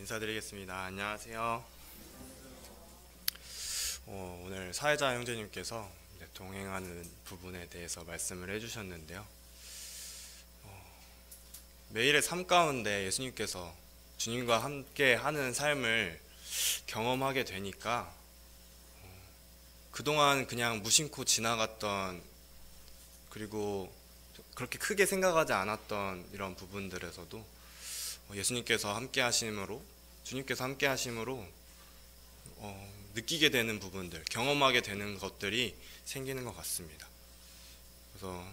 인사드리겠습니다. 안녕하세요. 오늘 사회자 형제님께서 동행하는 부분에 대해서 말씀을 해주셨는데요. 매일의 삶 가운데 예수님께서 주님과 함께 하는 삶을 경험하게 되니까 그동안 그냥 무심코 지나갔던, 그리고 그렇게 크게 생각하지 않았던 이런 부분들에서도 예수님께서 함께 하심으로, 주님께서 함께 하심으로 느끼게 되는 부분들, 경험하게 되는 것들이 생기는 것 같습니다. 그래서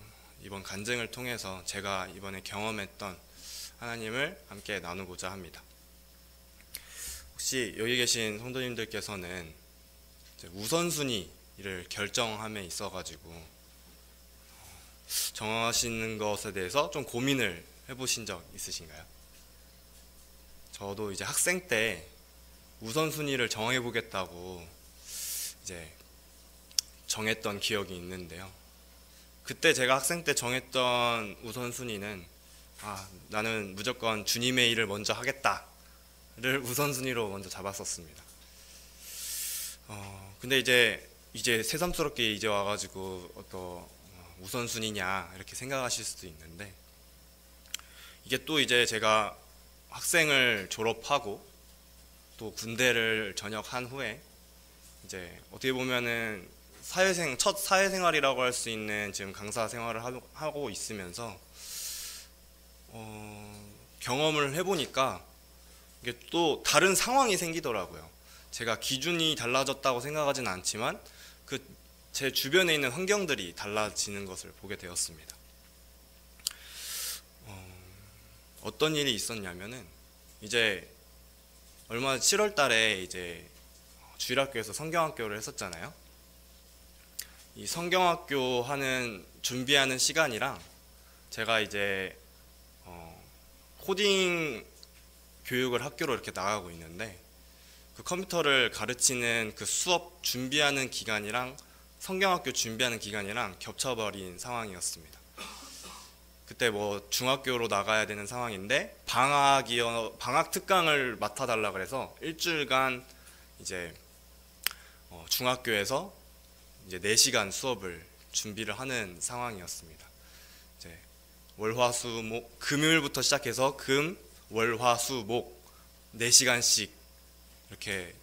이번 간증을 통해서 제가 이번에 경험했던 하나님을 함께 나누고자 합니다. 혹시 여기 계신 성도님들께서는 우선순위를 결정함에 있어가지고 정하시는 것에 대해서 좀 고민을 해보신 적 있으신가요? 저도 이제 학생 때 우선순위를 정해보겠다고 이제 정했던 기억이 있는데요. 그때 제가 학생 때 정했던 우선순위는 나는 무조건 주님의 일을 먼저 하겠다를 우선순위로 먼저 잡았었습니다. 근데 이제 새삼스럽게 이제 와가지고 우선순위냐 이렇게 생각하실 수도 있는데, 이게 또 이제 제가 학생을 졸업하고 또 군대를 전역한 후에 이제 어떻게 보면은 첫 사회생활이라고 할 수 있는 지금 강사 생활을 하고 있으면서 경험을 해보니까 이게 또 다른 상황이 생기더라고요. 제가 기준이 달라졌다고 생각하진 않지만 제 주변에 있는 환경들이 달라지는 것을 보게 되었습니다. 어떤 일이 있었냐면은 이제 얼마 7월 달에 이제 주일학교에서 성경학교를 했었잖아요. 이 성경학교 준비하는 시간이랑 제가 이제 코딩 교육을 학교로 이렇게 나가고 있는데, 그 컴퓨터를 가르치는 그 수업 준비하는 기간이랑 성경학교 준비하는 기간이랑 겹쳐버린 상황이었습니다. 그때 중학교로 나가야 되는 상황인데 방학 특강을 맡아달라 그래서 일주일간 이제 중학교에서 이제 4시간 수업을 준비를 하는 상황이었습니다. 이제 월화수목, 금요일부터 시작해서 월화수목 4시간씩 이렇게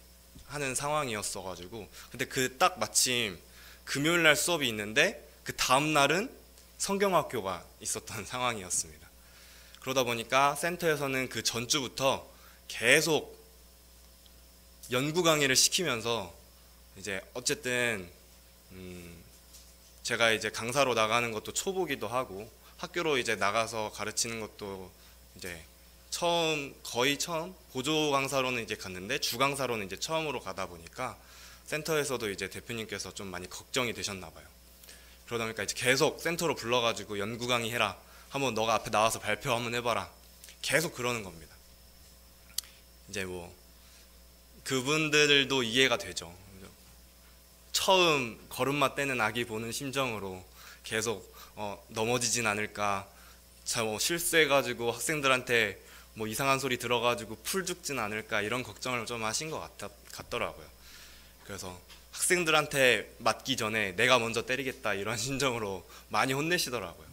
하는 상황이었어가지고, 근데 딱 마침 금요일 날 수업이 있는데 그 다음 날은 성경학교가 있었던 상황이었습니다. 그러다 보니까 센터에서는 그 전주부터 계속 연구 강의를 시키면서 이제 어쨌든 제가 이제 강사로 나가는 것도 초보기도 하고 학교로 이제 나가서 가르치는 것도 이제 거의 처음 보조 강사로는 이제 갔는데 주 강사로는 이제 처음으로 가다 보니까 센터에서도 이제 대표님께서 좀 많이 걱정이 되셨나 봐요. 그러다 보니까 이제 계속 센터로 불러가지고 연구 강의 해라, 한번 너가 앞에 나와서 발표 한번 해봐라, 계속 그러는 겁니다. 이제 그분들도 이해가 되죠. 처음 걸음마 떼는 아기 보는 심정으로 계속 넘어지진 않을까, 실수해가지고 학생들한테 이상한 소리 들어가지고 풀 죽진 않을까, 이런 걱정을 좀 하신 것 같더라고요. 그래서 학생들한테 맞기 전에 내가 먼저 때리겠다, 이런 심정으로 많이 혼내시더라고요.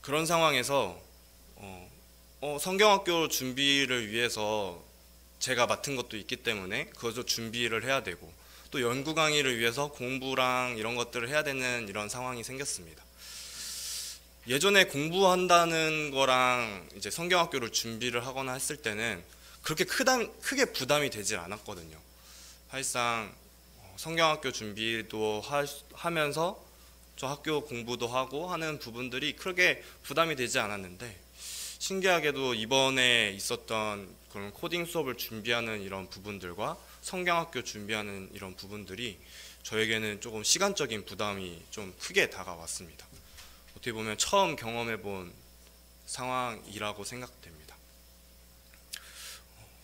그런 상황에서 성경학교 준비를 위해서 제가 맡은 것도 있기 때문에 그것도 준비를 해야 되고, 또 연구 강의를 위해서 공부랑 이런 것들을 해야 되는 이런 상황이 생겼습니다. 예전에 공부한다는 거랑 이제 성경학교를 준비를 하거나 했을 때는 그렇게 크게 부담이 되질 않았거든요. 사실상 성경학교 준비도 하면서 저 학교 공부도 하고 하는 부분들이 크게 부담이 되지 않았는데, 신기하게도 이번에 있었던 그런 코딩 수업을 준비하는 이런 부분들과 성경학교 준비하는 이런 부분들이 저에게는 조금 시간적인 부담이 좀 크게 다가왔습니다. 어떻게 보면 처음 경험해 본 상황이라고 생각됩니다.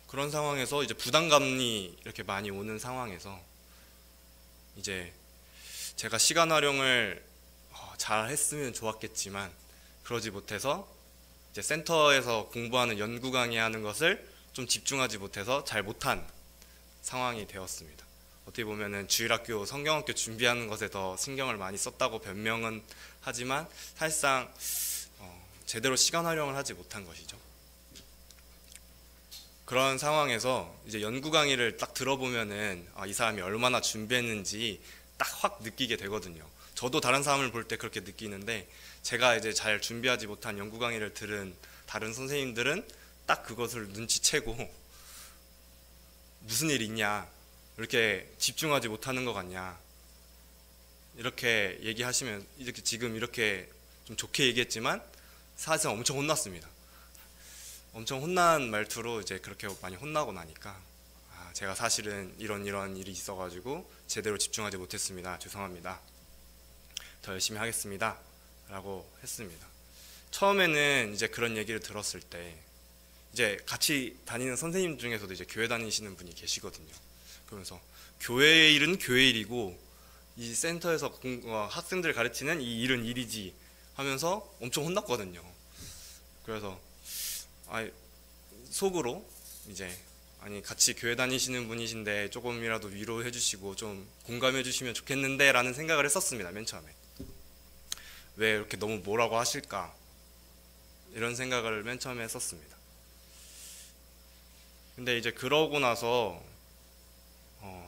그런 상황에서 이제 부담감이 이렇게 많이 오는 상황에서 이제 제가 시간 활용을 잘 했으면 좋았겠지만 그러지 못해서 이제 센터에서 공부하는 연구 강의하는 것을 좀 집중하지 못해서 잘 못한 상황이 되었습니다. 어떻게 보면은 주일학교, 성경학교 준비하는 것에 더 신경을 많이 썼다고 변명은 하지만 사실상 제대로 시간 활용을 하지 못한 것이죠. 그런 상황에서 이제 연구 강의를 딱 들어보면은 이 사람이 얼마나 준비했는지 딱 확 느끼게 되거든요. 저도 다른 사람을 볼 때 그렇게 느끼는데, 제가 이제 잘 준비하지 못한 연구 강의를 들은 다른 선생님들은 딱 그것을 눈치채고 무슨 일 있냐, 이렇게 집중하지 못하는 것 같냐, 이렇게 얘기하시면, 이렇게 지금 이렇게 좀 좋게 얘기했지만 사실 엄청 혼났습니다. 엄청 혼난 말투로 이제 그렇게 많이 혼나고 나니까 제가 사실은 이런 일이 있어가지고 제대로 집중하지 못했습니다. 죄송합니다. 더 열심히 하겠습니다. 라고 했습니다. 처음에는 이제 그런 얘기를 들었을 때 이제 같이 다니는 선생님 중에서도 이제 교회 다니시는 분이 계시거든요. 그러면서 교회 일은 교회 일이고 이 센터에서 학생들 가르치는 이 일은 일이지 하면서 엄청 혼났거든요. 그래서 속으로 이제 같이 교회 다니시는 분이신데 조금이라도 위로해 주시고 좀 공감해 주시면 좋겠는데 라는 생각을 했었습니다. 맨 처음에 왜 이렇게 너무 뭐라고 하실까, 이런 생각을 맨 처음에 했었습니다. 근데 이제 그러고 나서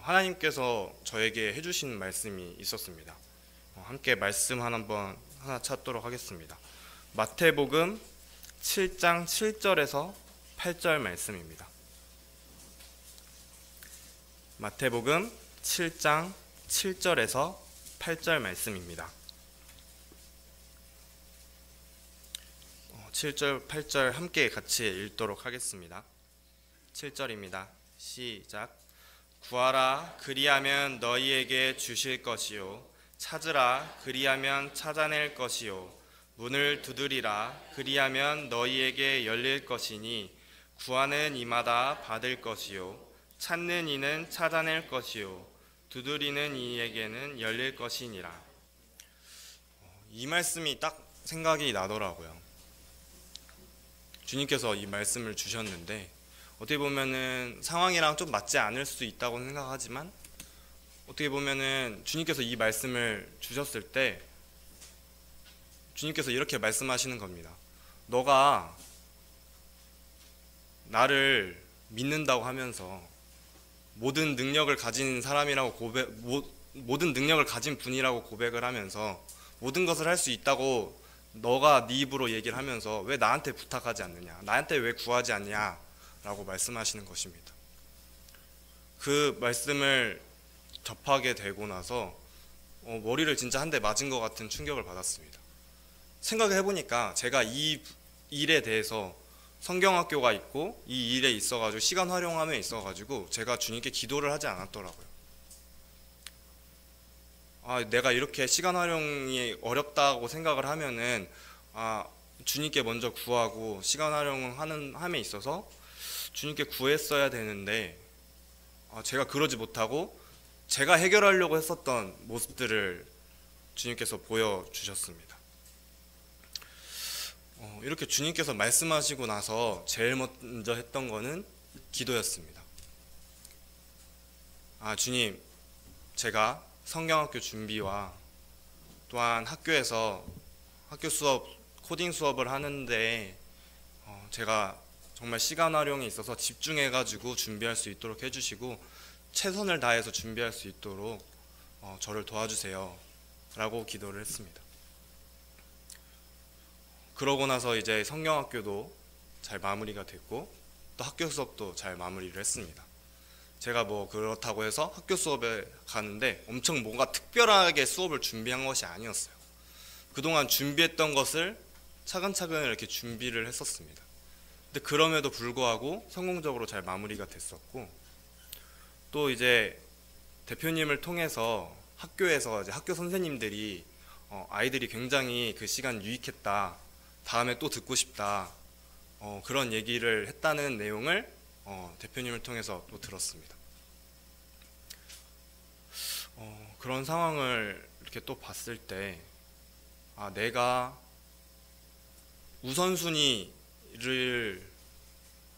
하나님께서 저에게 해주신 말씀이 있었습니다. 함께 말씀 하나 찾도록 하겠습니다. 마태복음 7장 7절에서 8절 말씀입니다. 마태복음 7장 7절에서 8절 말씀입니다. 7절, 8절 함께 같이 읽도록 하겠습니다. 7절입니다. 시작. 구하라, 그리하면 너희에게 주실 것이요, 찾으라, 그리하면 찾아낼 것이요, 문을 두드리라, 그리하면 너희에게 열릴 것이니 구하는 이마다 받을 것이요, 찾는 이는 찾아낼 것이요, 두드리는 이에게는 열릴 것이니라. 이 말씀이 딱 생각이 나더라고요. 주님께서 이 말씀을 주셨는데 어떻게 보면은 상황이랑 좀 맞지 않을 수 있다고 생각하지만, 어떻게 보면은 주님께서 이 말씀을 주셨을 때 주님께서 이렇게 말씀하시는 겁니다. 너가 나를 믿는다고 하면서 모든 능력을 가진 사람이라고 모든 능력을 가진 분이라고 고백을 하면서 모든 것을 할 수 있다고 너가 네 입으로 얘기를 하면서 왜 나한테 부탁하지 않느냐, 나한테 왜 구하지 않냐 라고 말씀하시는 것입니다. 그 말씀을 접하게 되고 나서 머리를 진짜 한 대 맞은 것 같은 충격을 받았습니다. 생각을 해보니까 제가 이 일에 대해서 성경학교가 있고 이 일에 있어가지고 시간 활용함에 있어가지고 제가 주님께 기도를 하지 않았더라고요. 내가 이렇게 시간 활용이 어렵다고 생각을 하면은 주님께 먼저 구하고 시간 활용하는 함에 있어서 주님께 구했어야 되는데 제가 그러지 못하고 제가 해결하려고 했었던 모습들을 주님께서 보여주셨습니다. 이렇게 주님께서 말씀하시고 나서 제일 먼저 했던 거는 기도였습니다. 주님, 제가 성경학교 준비와 또한 학교에서 학교 수업, 코딩 수업을 하는데 제가 정말 시간 활용에 있어서 집중해가지고 준비할 수 있도록 해주시고 최선을 다해서 준비할 수 있도록 저를 도와주세요 라고 기도를 했습니다. 그러고 나서 이제 성경학교도 잘 마무리가 됐고 또 학교 수업도 잘 마무리를 했습니다. 제가 뭐 그렇다고 해서 학교 수업에 가는데 엄청 뭔가 특별하게 수업을 준비한 것이 아니었어요. 그동안 준비했던 것을 차근차근 이렇게 준비를 했었습니다. 근데 그럼에도 불구하고 성공적으로 잘 마무리가 됐었고, 또 이제 대표님을 통해서 학교에서 이제 학교 선생님들이 아이들이 굉장히 그 시간 유익했다, 다음에 또 듣고 싶다, 그런 얘기를 했다는 내용을 대표님을 통해서 또 들었습니다. 그런 상황을 이렇게 또 봤을 때 내가 우선순위를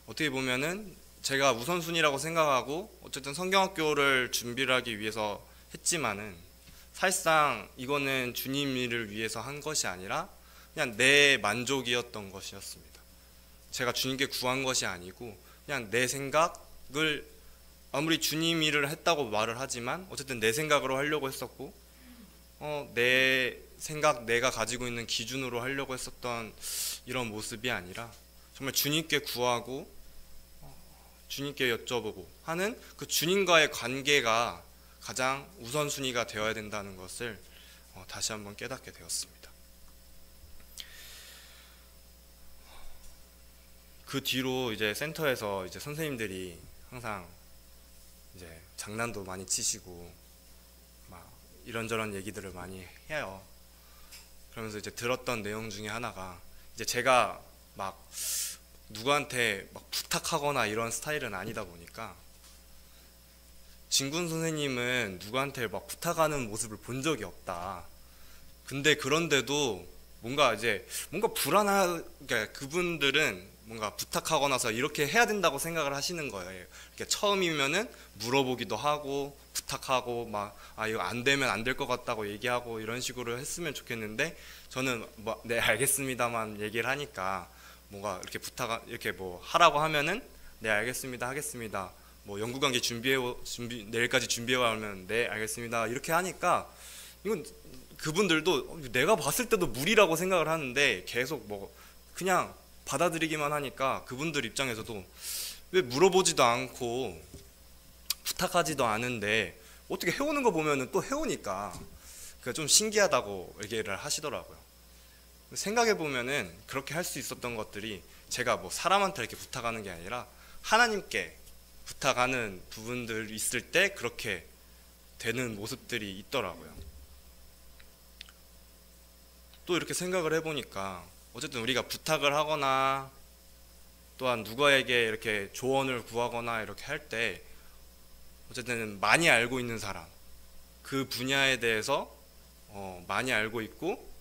어떻게 보면은 제가 우선순위라고 생각하고 어쨌든 성경학교를 준비를 하기 위해서 했지만은 사실상 이거는 주님 일을 위해서 한 것이 아니라 그냥 내 만족이었던 것이었습니다. 제가 주님께 구한 것이 아니고 그냥 내 생각을, 아무리 주님 일을 했다고 말을 하지만 어쨌든 내 생각으로 하려고 했었고 내 생각, 내가 가지고 있는 기준으로 하려고 했었던 이런 모습이 아니라 정말 주님께 구하고 주님께 여쭤보고 하는 그 주님과의 관계가 가장 우선순위가 되어야 된다는 것을 다시 한번 깨닫게 되었습니다. 그 뒤로 이제 센터에서 이제 선생님들이 항상 이제 장난도 많이 치시고 막 이런저런 얘기들을 많이 해요. 그러면서 이제 들었던 내용 중에 하나가, 이제 제가 막 누구한테 막 부탁하거나 이런 스타일은 아니다 보니까 진군 선생님은 누구한테 막 부탁하는 모습을 본 적이 없다. 근데 그런데도 뭔가 불안한, 그러니까 그분들은 뭔가 부탁하고 나서 이렇게 해야 된다고 생각을 하시는 거예요. 이렇게 처음이면은 물어보기도 하고 부탁하고 막 이거 안 되면 안 될 것 같다고 얘기하고 이런 식으로 했으면 좋겠는데, 저는 뭐 네 알겠습니다만 얘기를 하니까 뭔가 이렇게 이렇게 뭐 하라고 하면은 네 알겠습니다 하겠습니다, 뭐 연구강의 내일까지 준비해 와면 네 알겠습니다 이렇게 하니까 이건 그분들도 내가 봤을 때도 무리라고 생각을 하는데 계속 뭐 그냥 받아들이기만 하니까 그분들 입장에서도 왜 물어보지도 않고 부탁하지도 않은데 어떻게 해오는 거 보면은 또 해오니까 그게 좀 신기하다고 얘기를 하시더라고요. 생각해 보면은 그렇게 할 수 있었던 것들이 제가 뭐 사람한테 이렇게 부탁하는 게 아니라 하나님께 부탁하는 부분들 있을 때 그렇게 되는 모습들이 있더라고요. 또 이렇게 생각을 해보니까 어쨌든 우리가 부탁을 하거나 또한 누구에게 이렇게 조언을 구하거나 이렇게 할 때 어쨌든 많이 알고 있는 사람, 그 분야에 대해서 많이 알고 있고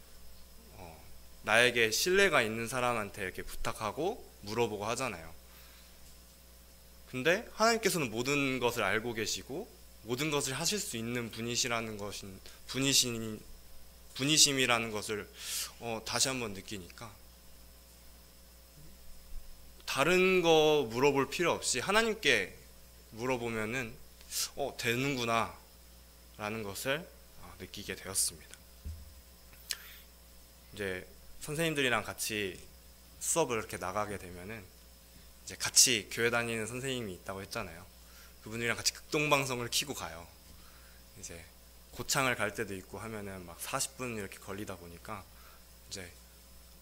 나에게 신뢰가 있는 사람한테 이렇게 부탁하고 물어보고 하잖아요. 근데 하나님께서는 모든 것을 알고 계시고 모든 것을 하실 수 있는 분이심이라는 것을 다시 한번 느끼니까 다른 거 물어볼 필요 없이 하나님께 물어보면은 되는구나 라는 것을 느끼게 되었습니다. 이제 선생님들이랑 같이 수업을 이렇게 나가게 되면은 이제 같이 교회 다니는 선생님이 있다고 했잖아요. 그분들이랑 같이 극동방송을 켜고 가요. 이제 고창을 갈 때도 있고 하면은 막 40분 이렇게 걸리다 보니까 이제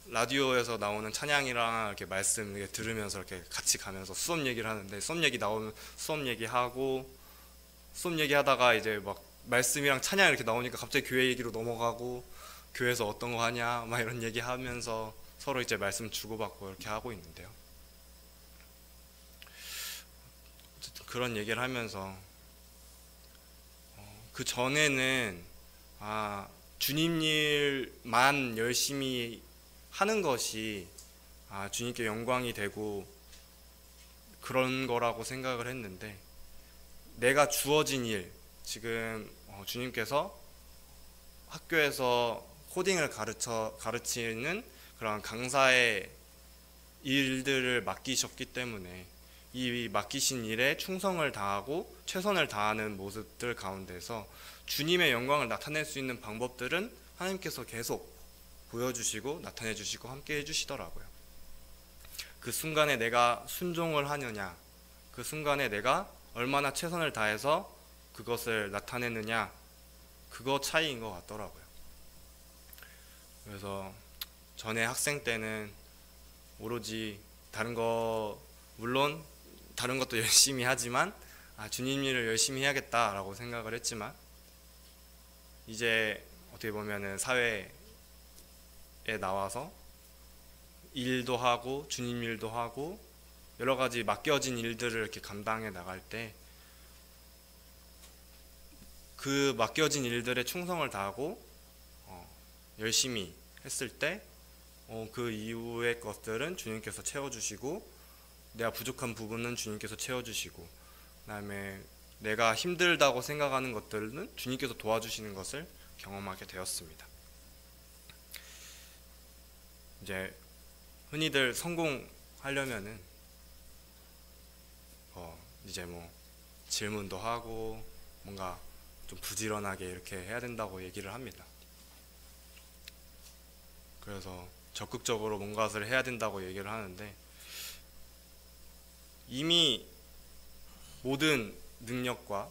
라디오에서 나오는 찬양이랑 이렇게 말씀 이렇게 들으면서 이렇게 같이 가면서 수업 얘기를 하는데, 수업 얘기 나오면 수업 얘기하고, 수업 얘기하다가 이제 막 말씀이랑 찬양 이렇게 나오니까 갑자기 교회 얘기로 넘어가고, 교회에서 어떤 거 하냐 막 이런 얘기 하면서 서로 이제 말씀 주고받고 이렇게 하고 있는데요. 어쨌든 그런 얘기를 하면서 그 전에는 주님 일만 열심히 하는 것이 주님께 영광이 되고 그런 거라고 생각을 했는데, 내가 주어진 일, 지금 주님께서 학교에서 코딩을 가르치는 그런 강사의 일들을 맡기셨기 때문에 이 맡기신 일에 충성을 다하고 최선을 다하는 모습들 가운데서 주님의 영광을 나타낼 수 있는 방법들은 하나님께서 계속 보여주시고 나타내 주시고 함께 해주시더라고요. 그 순간에 내가 순종을 하느냐, 그 순간에 내가 얼마나 최선을 다해서 그것을 나타내느냐, 그거 차이인 것 같더라고요. 그래서 전에 학생 때는 오로지 물론 다른 것도 열심히 하지만 주님 일을 열심히 해야겠다라고 생각을 했지만, 이제 어떻게 보면은 사회에 나와서 일도 하고 주님 일도 하고 여러 가지 맡겨진 일들을 이렇게 감당해 나갈 때, 그 맡겨진 일들에 충성을 다하고 열심히 했을 때 그 이후의 것들은 주님께서 채워주시고, 내가 부족한 부분은 주님께서 채워주시고, 그다음에 내가 힘들다고 생각하는 것들은 주님께서 도와주시는 것을 경험하게 되었습니다. 이제 흔히들 성공하려면은 이제 뭐 질문도 하고 뭔가 좀 부지런하게 이렇게 해야 된다고 얘기를 합니다. 그래서 적극적으로 뭔가를 해야 된다고 얘기를 하는데, 이미 모든 능력과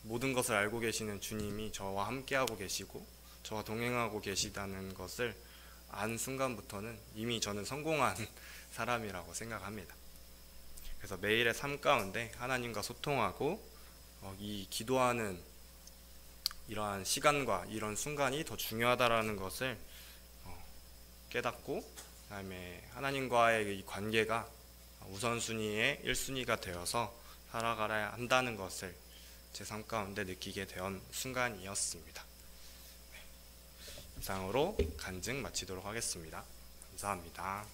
모든 것을 알고 계시는 주님이 저와 함께하고 계시고 저와 동행하고 계시다는 것을 안 순간부터는 이미 저는 성공한 사람이라고 생각합니다. 그래서 매일의 삶 가운데 하나님과 소통하고 이 기도하는 이러한 시간과 이런 순간이 더 중요하다라는 것을 깨닫고, 그다음에 하나님과의 이 관계가 우선순위의 1순위가 되어서 살아가야 한다는 것을 제 삶 가운데 느끼게 된 순간이었습니다. 이상으로 간증 마치도록 하겠습니다. 감사합니다.